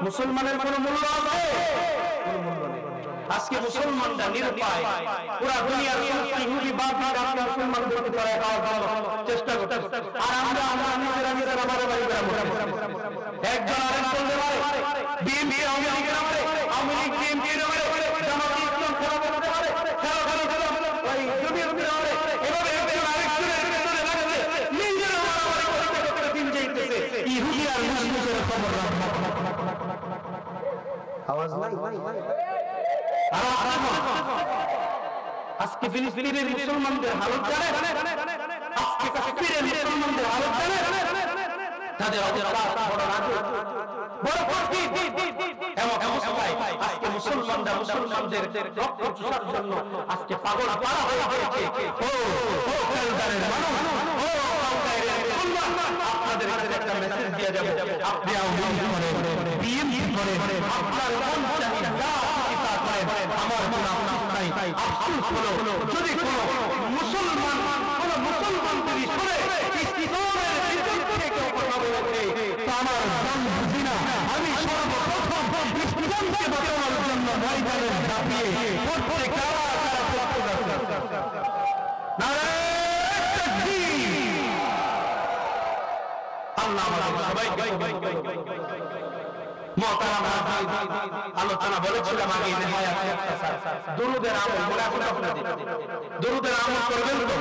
মুসলমানের কোনো মূল্য আছে? আজকে মুসলমানরা নিরুপায়, পুরা দুনিয়ার সমস্ত ইহুদি বাতিল আপনি মুসলমানদেরকে ধরে খাওয়ার জন্য চেষ্টা করতেছে। আর আমরা নিজেরা মারামারি করে একজন আরেকজন মারে, বিএনপি আওয়ামী লীগের মারে, আওয়ামী লীগ বিএনপি এর মারে, জামাত ইসলাম খেলা করতে পারে, খেলা ওই জমিয়তের মারে, এভাবে একজন আরেকজনের ভিতরে লাগছে, নিজেরা মারামারি করতে দিন যাইতেছে। ইহুদি আর মুসলিমের খবর আওয়াজ নাই। আজকে ফিলিস্তিনের মুসলমানদের হালত জানে, আজকে কাশ্মীরের মুসলমানদের হালত জানে, তাদের অবস্থা বড় রাজু, বড় কঠিন। অবস্থায় আজকে মুসলমানরা মুসলমানদের রক্ত চুষার জন্য আজকে পাগল পাড়া হয়ে গেছে। ও কালদারের মানুষ, ও কালদারের মুসলমান, আপনাদের কাছে একটা মেসেজ দিয়ে যাব, আপনি আওয়ামী করেন, বিএনপি করেন, আপনার মন চাই যা ইচ্ছা করেন, আমার কোনো আফসোস নাই। আফসোস হলো যদি কোনো মুসলমান যদি শুনে ইসলামের বিরুদ্ধে কেউ কথা বলেছে, তো আমার জান বুঝি না, আমি সর্বপ্রথম ইসলামকে বাঁচানোর জন্য ময়দানে ঝাঁপিয়ে পড়তে কারা কারা প্রস্তুত আছে? আল্লাহ আমাদের সবাইকে আলোচনা বলেছিলাম আগে, দুরুদের আমল মনে আছে আপনাদের? দুরুদের আমল করবেন তো?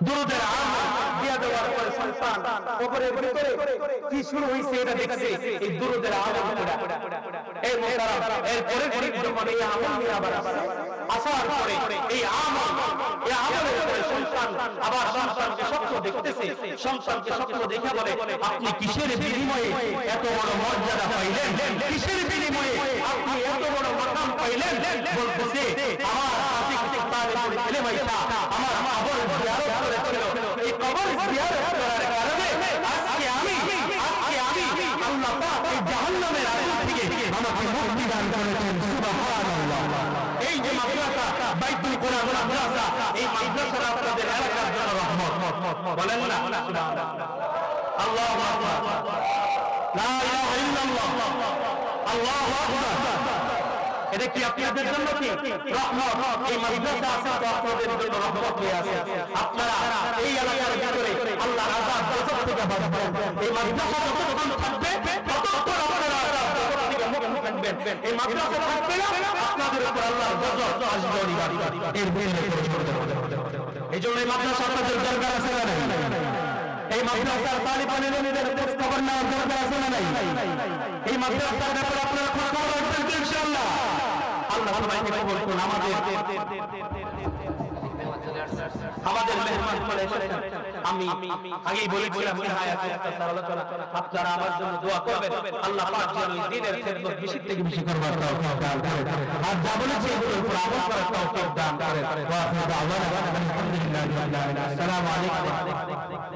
দুরুদের আমল দিয়া দেওয়ার পরে সন্তান উপরে ভিতরে কি শুরু হইছে এটা দেখছে এই দুরুদের আমল করা। এই মোহতারাম এরপরে যখন এই আমল নিয়ে আবার আসার পরে এই আমলের পরে সন্তান আবার সন্তানকে স্বপ্ন দেখতেছে, সন্তানকে স্বপ্ন দেখে বলে, আপনি কিসের বিনিময়ে এত বড় মর্যাদা পাইলেন? কিসের বিনিময়ে আপনি এত বড় মাকাম পাইলেন? বলতেছে আমার আমার কবর জিয়ারত করেছিল, এই কবর জিয়ারত করার কারণে আজকে আমি আল্লাহ পাক এই জাহান্নামের আগুন থেকে আমাকে মুক্তি দান করেছেন। সুবহানাল্লাহ। এই যে মাদ্রাসা বাইতুল কোরআন মাদ্রাসা, এই মাদ্রাসা আপনাদের এলাকার জন্য রহমত, বলেন না সুবহানাল্লাহ। আল্লাহু আকবার, লা ইলাহা ইল্লাল্লাহ, আল্লাহু আকবার। এটা কি আপনাদের জন্য কি রহমত? এই মাদ্রাসা আছে তো আপনাদের জন্য রহমত হয়ে আছে। আপনারা এই এলাকার ভিতরে আল্লাহর আযাব গজব থেকে বাঁচবেন। এই মাদ্রাসা যতক্ষণ থাকবে ততক্ষণ আপনারা আযাব গজব থেকে মুক্ত থাকবেন। এই মাদ্রাসা থাকবে না, আপনাদের উপর আল্লাহর গজব আসবে। এর বিরুদ্ধে করে করতে হবে। এইজন্য এই মাদ্রাসা আপনাদের দরকার আছে না নাই? এই মাদ্রাসার তালিবানের খোঁজ খবর নেওয়ার দরকার আছে না নাই? এই মাদ্রাসার ব্যাপারে আপনারা খোঁজ খবর রাখবেন ইনশাআল্লাহ। আল্লাহ সবাইকে কবুল করুন। আমাদের মেহমান করে এসেছেন, আমি আগেই বলেছিলাম আপনারা আমার জন্য দোয়া করবেন। আল্লাহ পাক যেন দ্বীনের খেদমত বেশি থেকে বেশি করবার তৌফিক দান করেন, আর যা বলেছি এগুলোর উপর আমল করার তৌফিক দান করেন। ওয়া আলহামদুলিল্লাহ। আসসালামু আলাইকুম।